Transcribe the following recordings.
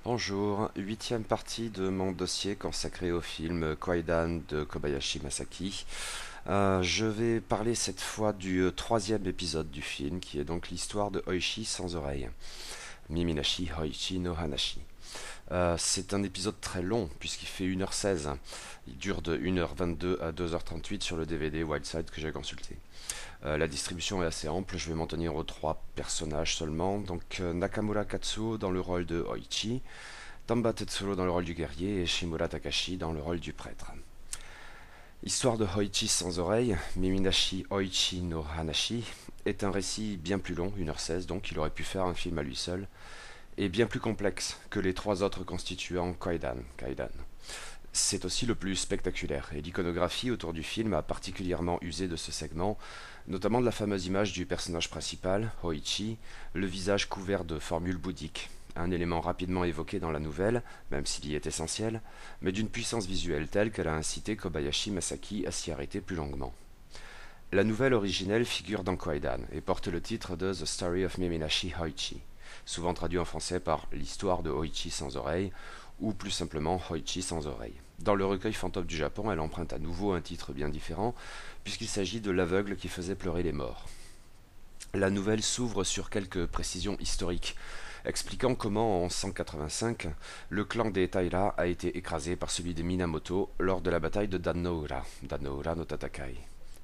Bonjour, huitième partie de mon dossier consacré au film Kwaidan de Kobayashi Masaki. Je vais parler cette fois du troisième épisode du film, qui est donc l'histoire de Hoichi sans oreille. Miminashi Hoichi no Hanashi. C'est un épisode très long, puisqu'il fait 1h16. Il dure de 1h22 à 2h38 sur le DVD Wildside que j'ai consulté. La distribution est assez ample, je vais m'en tenir aux trois personnages seulement. Donc Nakamura Katsuo dans le rôle de Hoichi, Tamba Tetsuro dans le rôle du guerrier et Shimura Takashi dans le rôle du prêtre. Histoire de Hoichi sans oreille, Miminashi Hoichi no Hanashi est un récit bien plus long, 1h16, donc il aurait pu faire un film à lui seul, et bien plus complexe que les trois autres constituants Kaidan. C'est aussi le plus spectaculaire, et l'iconographie autour du film a particulièrement usé de ce segment, notamment de la fameuse image du personnage principal, Hoichi, le visage couvert de formules bouddhiques, un élément rapidement évoqué dans la nouvelle, même s'il y est essentiel, mais d'une puissance visuelle telle qu'elle a incité Kobayashi Masaki à s'y arrêter plus longuement. La nouvelle originelle figure dans Kwaidan et porte le titre de The Story of Miminashi Hoichi, souvent traduit en français par L'histoire de Hoichi sans oreille, ou plus simplement Hoichi sans oreille. Dans le recueil Fantôme du Japon, elle emprunte à nouveau un titre bien différent, puisqu'il s'agit de L'aveugle qui faisait pleurer les morts. La nouvelle s'ouvre sur quelques précisions historiques, expliquant comment en 1185, le clan des Taira a été écrasé par celui des Minamoto lors de la bataille de Dannoura no Tatakai,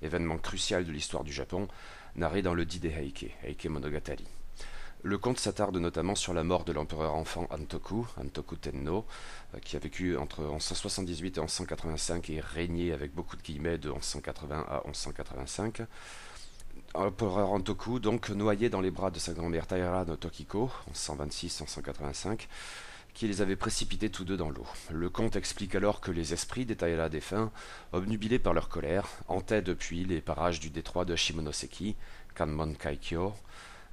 événement crucial de l'histoire du Japon, narré dans le Dide Heike Monogatari. Le conte s'attarde notamment sur la mort de l'empereur enfant Antoku Tenno, qui a vécu entre 1178 et 1185 et régné avec beaucoup de guillemets de 1180 à 1185. L'empereur Antoku, donc noyé dans les bras de sa grand-mère Taira no Tokiko, en 126-1185, qui les avait précipités tous deux dans l'eau. Le conte explique alors que les esprits des Taira défunts, obnubilés par leur colère, hantaient depuis les parages du détroit de Shimonoseki, Kanmon Kaikyo.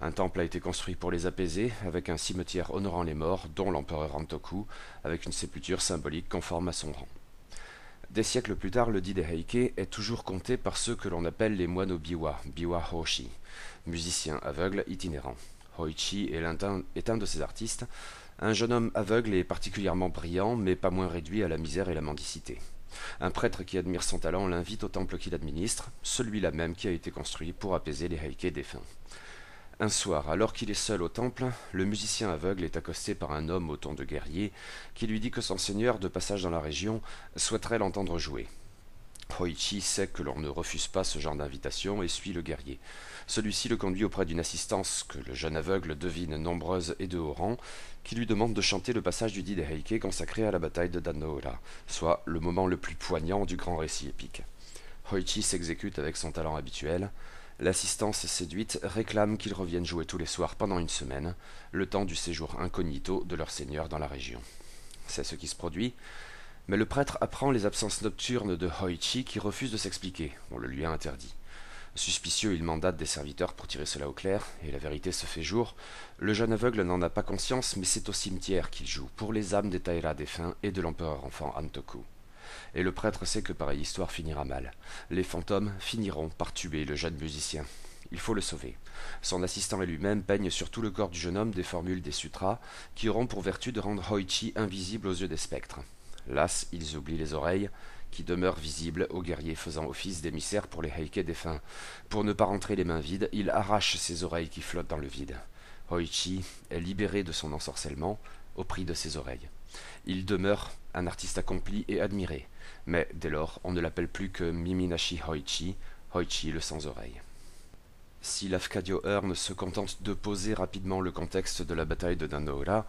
Un temple a été construit pour les apaiser, avec un cimetière honorant les morts, dont l'empereur Antoku, avec une sépulture symbolique conforme à son rang. Des siècles plus tard, le Dide Heike est toujours compté par ceux que l'on appelle les moines Biwa Hoshi, musiciens aveugles itinérants. Hoichi est un de ces artistes, un jeune homme aveugle et particulièrement brillant, mais pas moins réduit à la misère et la mendicité. Un prêtre qui admire son talent l'invite au temple qu'il administre, celui-là même qui a été construit pour apaiser les Heike défunts. Un soir, alors qu'il est seul au temple, le musicien aveugle est accosté par un homme au ton de guerrier qui lui dit que son seigneur, de passage dans la région, souhaiterait l'entendre jouer. Hoichi sait que l'on ne refuse pas ce genre d'invitation et suit le guerrier. Celui-ci le conduit auprès d'une assistance que le jeune aveugle devine nombreuse et de haut rang, qui lui demande de chanter le passage du Dide Heike consacré à la bataille de Dannoura, soit le moment le plus poignant du grand récit épique. Hoichi s'exécute avec son talent habituel. L'assistance séduite réclame qu'ils reviennent jouer tous les soirs pendant une semaine, le temps du séjour incognito de leur seigneur dans la région. C'est ce qui se produit, mais le prêtre apprend les absences nocturnes de Hoichi qui refuse de s'expliquer, on le lui a interdit. Suspicieux, il mandate des serviteurs pour tirer cela au clair, et la vérité se fait jour. Le jeune aveugle n'en a pas conscience, mais c'est au cimetière qu'il joue, pour les âmes des Taira défunts et de l'empereur enfant Antoku. Et le prêtre sait que pareille histoire finira mal. Les fantômes finiront par tuer le jeune musicien. Il faut le sauver. Son assistant et lui-même peignent sur tout le corps du jeune homme des formules des sutras qui auront pour vertu de rendre Hoichi invisible aux yeux des spectres. Las, ils oublient les oreilles, qui demeurent visibles aux guerriers faisant office d'émissaires pour les Heike défunts. Pour ne pas rentrer les mains vides, il arrache ses oreilles qui flottent dans le vide. Hoichi est libéré de son ensorcellement au prix de ses oreilles. Il demeure un artiste accompli et admiré, mais dès lors on ne l'appelle plus que Miminashi Hoichi, Hoichi le sans-oreille. Si Lafcadio Hearn se contente de poser rapidement le contexte de la bataille de Dannoura,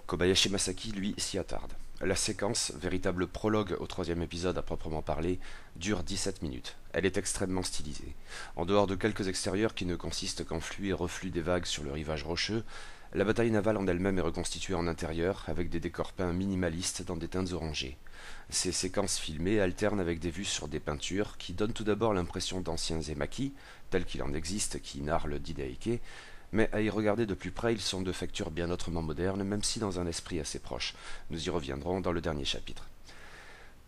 Kobayashi Masaki, lui, s'y attarde. La séquence, véritable prologue au troisième épisode à proprement parler, dure 17 minutes. Elle est extrêmement stylisée. En dehors de quelques extérieurs qui ne consistent qu'en flux et reflux des vagues sur le rivage rocheux, la bataille navale en elle-même est reconstituée en intérieur, avec des décors peints minimalistes dans des teintes orangées. Ces séquences filmées alternent avec des vues sur des peintures qui donnent tout d'abord l'impression d'anciens emaki, tels qu'il en existe qui narrent le Didaike, mais à y regarder de plus près, ils sont de facture bien autrement moderne, même si dans un esprit assez proche. Nous y reviendrons dans le dernier chapitre.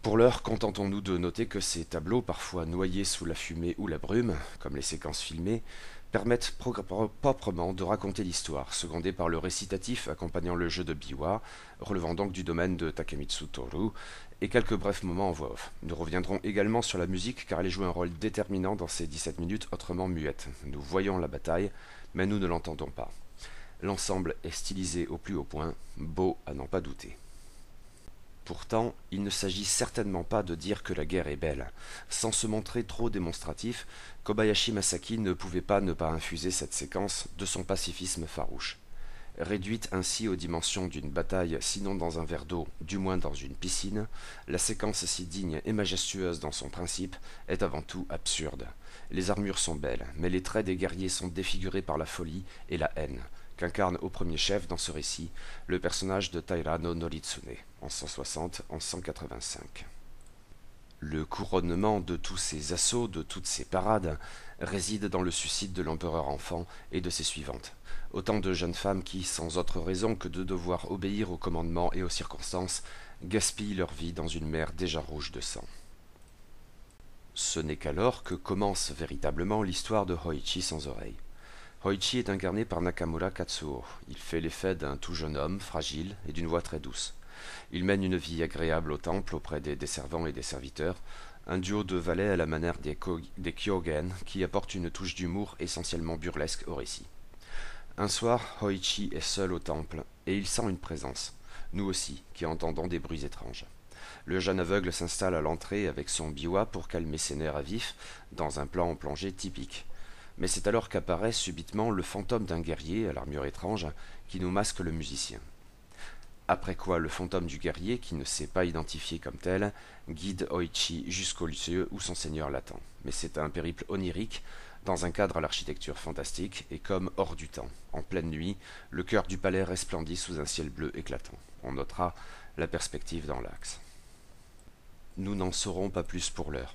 Pour l'heure, contentons-nous de noter que ces tableaux, parfois noyés sous la fumée ou la brume, comme les séquences filmées, permettent proprement de raconter l'histoire, secondée par le récitatif accompagnant le jeu de biwa, relevant donc du domaine de Takemitsu Toru, et quelques brefs moments en voix off. Nous reviendrons également sur la musique car elle joue un rôle déterminant dans ces 17 minutes autrement muettes. Nous voyons la bataille, mais nous ne l'entendons pas. L'ensemble est stylisé au plus haut point, beau à n'en pas douter. Pourtant, il ne s'agit certainement pas de dire que la guerre est belle. Sans se montrer trop démonstratif, Kobayashi Masaki ne pouvait pas ne pas infuser cette séquence de son pacifisme farouche. Réduite ainsi aux dimensions d'une bataille, sinon dans un verre d'eau, du moins dans une piscine, la séquence si digne et majestueuse dans son principe est avant tout absurde. Les armures sont belles, mais les traits des guerriers sont défigurés par la folie et la haine, qu'incarne au premier chef dans ce récit le personnage de Taira no Noritsune, en 160-185. Le couronnement de tous ces assauts, de toutes ces parades, réside dans le suicide de l'empereur enfant et de ses suivantes. Autant de jeunes femmes qui, sans autre raison que de devoir obéir aux commandements et aux circonstances, gaspillent leur vie dans une mer déjà rouge de sang. Ce n'est qu'alors que commence véritablement l'histoire de Hoichi sans oreille. Hoichi est incarné par Nakamura Katsuo. Il fait l'effet d'un tout jeune homme, fragile et d'une voix très douce. Il mène une vie agréable au temple auprès des servants et des serviteurs, un duo de valets à la manière des Kyogen qui apportent une touche d'humour essentiellement burlesque au récit. Un soir, Hoichi est seul au temple et il sent une présence, nous aussi, qui entendons des bruits étranges. Le jeune aveugle s'installe à l'entrée avec son biwa pour calmer ses nerfs à vif, dans un plan en plongée typique. Mais c'est alors qu'apparaît subitement le fantôme d'un guerrier à l'armure étrange qui nous masque le musicien. Après quoi le fantôme du guerrier, qui ne s'est pas identifié comme tel, guide Hoichi jusqu'au lieu où son seigneur l'attend. Mais c'est un périple onirique, dans un cadre à l'architecture fantastique et comme hors du temps. En pleine nuit, le cœur du palais resplendit sous un ciel bleu éclatant. On notera la perspective dans l'axe. Nous n'en saurons pas plus pour l'heure.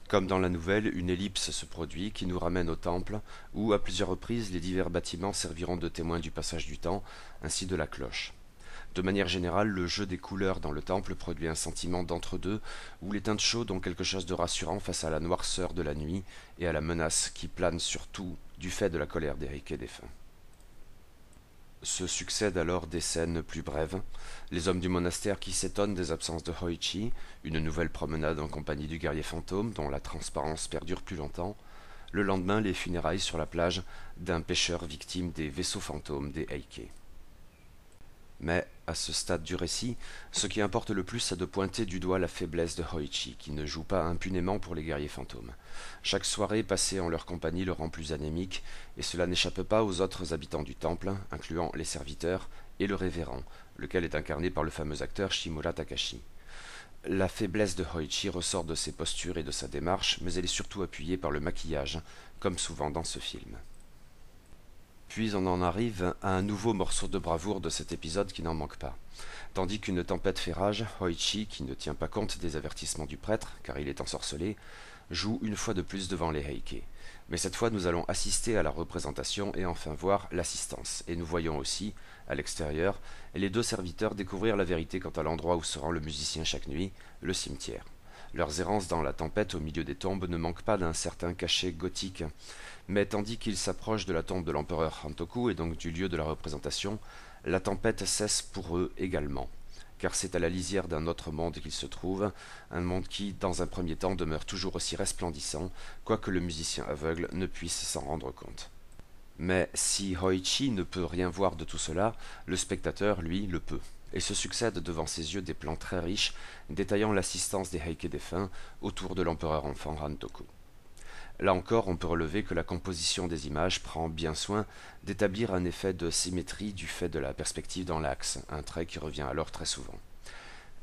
Comme dans la nouvelle, une ellipse se produit qui nous ramène au temple, où à plusieurs reprises les divers bâtiments serviront de témoins du passage du temps, ainsi de la cloche. De manière générale, le jeu des couleurs dans le temple produit un sentiment d'entre-deux, où les teintes chaudes ont quelque chose de rassurant face à la noirceur de la nuit et à la menace qui plane sur tout du fait de la colère des Heike défunts. Se succèdent alors des scènes plus brèves, les hommes du monastère qui s'étonnent des absences de Hoichi, une nouvelle promenade en compagnie du guerrier fantôme dont la transparence perdure plus longtemps, le lendemain les funérailles sur la plage d'un pêcheur victime des vaisseaux fantômes des Heike. Mais, à ce stade du récit, ce qui importe le plus est de pointer du doigt la faiblesse de Hoichi, qui ne joue pas impunément pour les guerriers fantômes. Chaque soirée passée en leur compagnie le rend plus anémique, et cela n'échappe pas aux autres habitants du temple, incluant les serviteurs et le révérend, lequel est incarné par le fameux acteur Shimura Takashi. La faiblesse de Hoichi ressort de ses postures et de sa démarche, mais elle est surtout appuyée par le maquillage, comme souvent dans ce film. Puis on en arrive à un nouveau morceau de bravoure de cet épisode qui n'en manque pas. Tandis qu'une tempête fait rage, Hoichi, qui ne tient pas compte des avertissements du prêtre, car il est ensorcelé, joue une fois de plus devant les Heike. Mais cette fois nous allons assister à la représentation et enfin voir l'assistance. Et nous voyons aussi, à l'extérieur, les deux serviteurs découvrir la vérité quant à l'endroit où se rend le musicien chaque nuit, le cimetière. Leurs errances dans la tempête au milieu des tombes ne manquent pas d'un certain cachet gothique, mais tandis qu'ils s'approchent de la tombe de l'empereur Hantoku et donc du lieu de la représentation, la tempête cesse pour eux également, car c'est à la lisière d'un autre monde qu'ils se trouvent, un monde qui, dans un premier temps, demeure toujours aussi resplendissant, quoique le musicien aveugle ne puisse s'en rendre compte. Mais si Hoichi ne peut rien voir de tout cela, le spectateur, lui, le peut, et se succèdent devant ses yeux des plans très riches, détaillant l'assistance des Heike défunts autour de l'empereur enfant Hantoku. Là encore, on peut relever que la composition des images prend bien soin d'établir un effet de symétrie du fait de la perspective dans l'axe, un trait qui revient alors très souvent.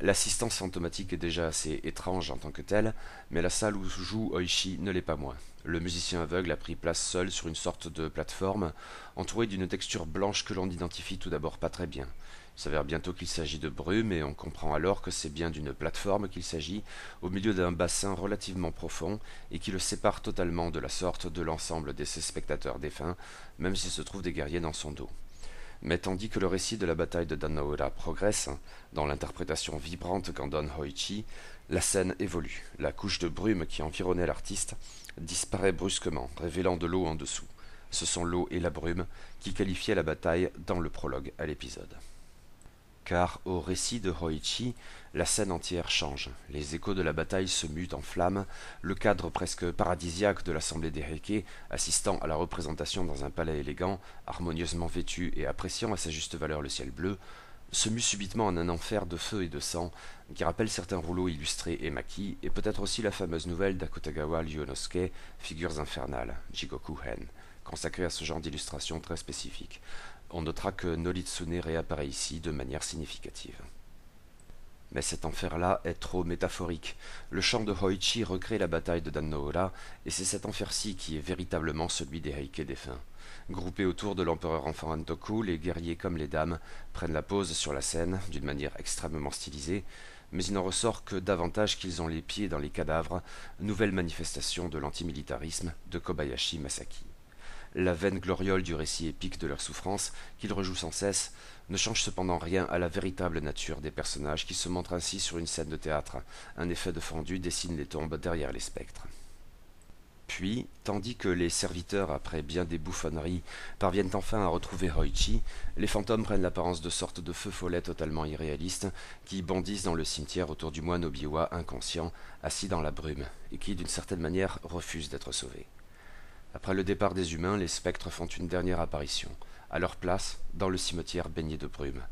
L'assistance fantomatique est déjà assez étrange en tant que telle, mais la salle où joue Hoichi ne l'est pas moins. Le musicien aveugle a pris place seul sur une sorte de plateforme, entourée d'une texture blanche que l'on n'identifie tout d'abord pas très bien. Il s'avère bientôt qu'il s'agit de brume et on comprend alors que c'est bien d'une plateforme qu'il s'agit, au milieu d'un bassin relativement profond et qui le sépare totalement de la sorte de l'ensemble de ses spectateurs défunts, même s'il se trouve des guerriers dans son dos. Mais tandis que le récit de la bataille de Dannoura progresse, dans l'interprétation vibrante qu'en donne Hoichi, la scène évolue. La couche de brume qui environnait l'artiste disparaît brusquement, révélant de l'eau en dessous. Ce sont l'eau et la brume qui qualifiaient la bataille dans le prologue à l'épisode. Car au récit de Hoichi, la scène entière change. Les échos de la bataille se mutent en flammes, le cadre presque paradisiaque de l'assemblée des Heike, assistant à la représentation dans un palais élégant, harmonieusement vêtu et appréciant à sa juste valeur le ciel bleu, se mue subitement en un enfer de feu et de sang qui rappelle certains rouleaux illustrés et maquis, et peut-être aussi la fameuse nouvelle d'Akutagawa Ryunosuke, Figures infernales, Jigoku-hen, consacrée à ce genre d'illustration très spécifique. On notera que Noritsune réapparaît ici de manière significative. Mais cet enfer-là est trop métaphorique. Le chant de Hoichi recrée la bataille de Dan-no-ura, et c'est cet enfer-ci qui est véritablement celui des Heike défunts. Groupés autour de l'empereur enfant Antoku, les guerriers comme les dames prennent la pose sur la scène d'une manière extrêmement stylisée, mais il n'en ressort que davantage qu'ils ont les pieds dans les cadavres, nouvelle manifestation de l'antimilitarisme de Kobayashi Masaki. La vaine gloriole du récit épique de leur souffrance, qu'ils rejouent sans cesse, ne change cependant rien à la véritable nature des personnages qui se montrent ainsi sur une scène de théâtre. Un effet de fondu dessine les tombes derrière les spectres. Puis, tandis que les serviteurs, après bien des bouffonneries, parviennent enfin à retrouver Hoichi, les fantômes prennent l'apparence de sortes de feux follets totalement irréalistes qui bondissent dans le cimetière autour du moine Obiwa inconscient, assis dans la brume, et qui, d'une certaine manière, refuse d'être sauvé. Après le départ des humains, les spectres font une dernière apparition, à leur place, dans le cimetière baigné de brume.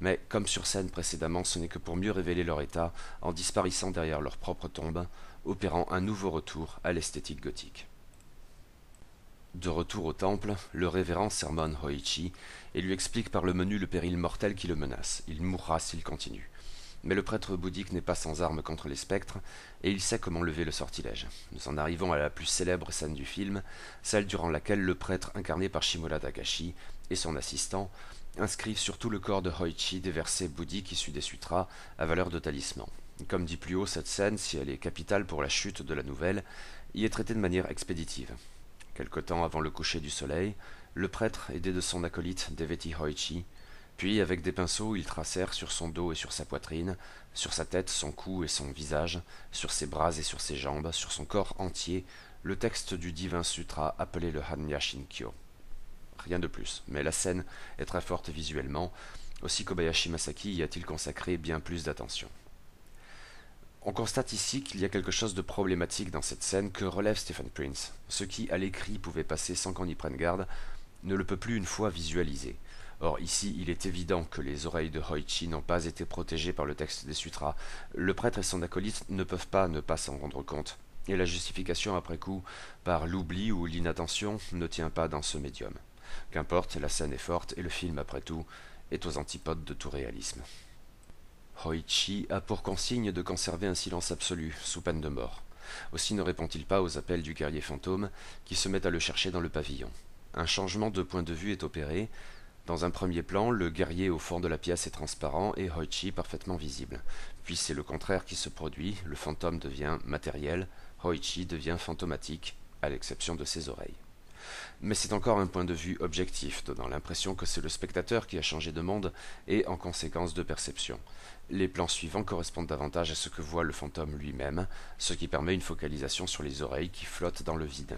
Mais, comme sur scène précédemment, ce n'est que pour mieux révéler leur état, en disparaissant derrière leur propre tombe, opérant un nouveau retour à l'esthétique gothique. De retour au temple, le révérend sermonne Hoichi et lui explique par le menu le péril mortel qui le menace. Il mourra s'il continue. Mais le prêtre bouddhique n'est pas sans armes contre les spectres, et il sait comment lever le sortilège. Nous en arrivons à la plus célèbre scène du film, celle durant laquelle le prêtre incarné par Shimura Takashi et son assistant inscrivent sur tout le corps de Hoichi des versets bouddhiques issus des sutras à valeur de talisman. Comme dit plus haut, cette scène, si elle est capitale pour la chute de la nouvelle, y est traitée de manière expéditive. Quelque temps avant le coucher du soleil, le prêtre, aidé de son acolyte, dévêtit Hoichi. Puis, avec des pinceaux, ils tracèrent sur son dos et sur sa poitrine, sur sa tête, son cou et son visage, sur ses bras et sur ses jambes, sur son corps entier, le texte du divin sutra appelé le Hanya Shinkyo. Rien de plus, mais la scène est très forte visuellement, aussi Kobayashi Masaki y a-t-il consacré bien plus d'attention. On constate ici qu'il y a quelque chose de problématique dans cette scène que relève Stephen Prince. Ce qui, à l'écrit, pouvait passer sans qu'on y prenne garde, ne le peut plus une fois visualisé. Or ici, il est évident que les oreilles de Hoichi n'ont pas été protégées par le texte des sutras. Le prêtre et son acolyte ne peuvent pas ne pas s'en rendre compte. Et la justification après coup, par l'oubli ou l'inattention, ne tient pas dans ce médium. Qu'importe, la scène est forte et le film, après tout, est aux antipodes de tout réalisme. Hoichi a pour consigne de conserver un silence absolu, sous peine de mort. Aussi ne répond-il pas aux appels du guerrier fantôme, qui se met à le chercher dans le pavillon. Un changement de point de vue est opéré. Dans un premier plan, le guerrier au fond de la pièce est transparent et Hoichi parfaitement visible. Puis c'est le contraire qui se produit, le fantôme devient matériel, Hoichi devient fantomatique, à l'exception de ses oreilles. Mais c'est encore un point de vue objectif, donnant l'impression que c'est le spectateur qui a changé de monde et en conséquence de perception. Les plans suivants correspondent davantage à ce que voit le fantôme lui-même, ce qui permet une focalisation sur les oreilles qui flottent dans le vide.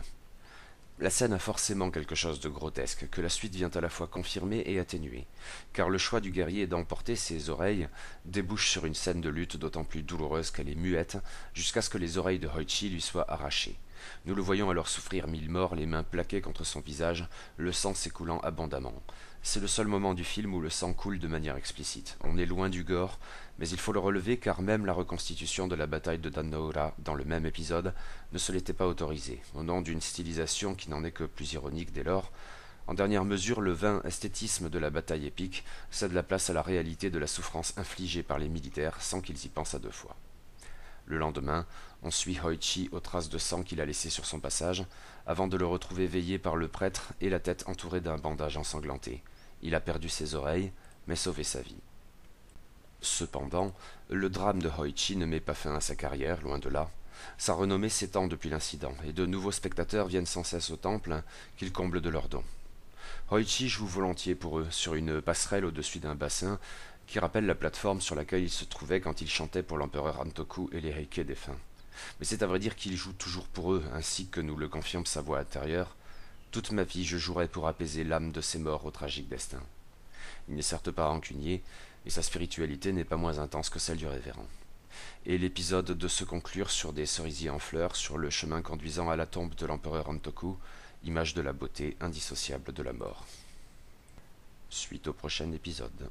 La scène a forcément quelque chose de grotesque, que la suite vient à la fois confirmer et atténuer, car le choix du guerrier d'emporter ses oreilles débouche sur une scène de lutte d'autant plus douloureuse qu'elle est muette, jusqu'à ce que les oreilles de Hoichi lui soient arrachées. Nous le voyons alors souffrir mille morts, les mains plaquées contre son visage, le sang s'écoulant abondamment. C'est le seul moment du film où le sang coule de manière explicite. On est loin du gore, mais il faut le relever car même la reconstitution de la bataille de Dan-no-ura dans le même épisode ne se l'était pas autorisée, au nom d'une stylisation qui n'en est que plus ironique dès lors. En dernière mesure, le vain esthétisme de la bataille épique cède la place à la réalité de la souffrance infligée par les militaires sans qu'ils y pensent à deux fois. Le lendemain, on suit Hoichi aux traces de sang qu'il a laissées sur son passage, avant de le retrouver veillé par le prêtre et la tête entourée d'un bandage ensanglanté. Il a perdu ses oreilles, mais sauvé sa vie. Cependant, le drame de Hoichi ne met pas fin à sa carrière, loin de là. Sa renommée s'étend depuis l'incident, et de nouveaux spectateurs viennent sans cesse au temple, qu'il comble de leurs dons. Hoichi joue volontiers pour eux, sur une passerelle au-dessus d'un bassin, qui rappelle la plateforme sur laquelle il se trouvait quand il chantait pour l'empereur Antoku et les Heike défunts. Mais c'est à vrai dire qu'il joue toujours pour eux, ainsi que nous le confirme sa voix intérieure. Toute ma vie, je jouerai pour apaiser l'âme de ces morts au tragique destin. Il n'est certes pas rancunier, et sa spiritualité n'est pas moins intense que celle du révérend. Et l'épisode de se conclure sur des cerisiers en fleurs sur le chemin conduisant à la tombe de l'empereur Antoku, image de la beauté indissociable de la mort. Suite au prochain épisode.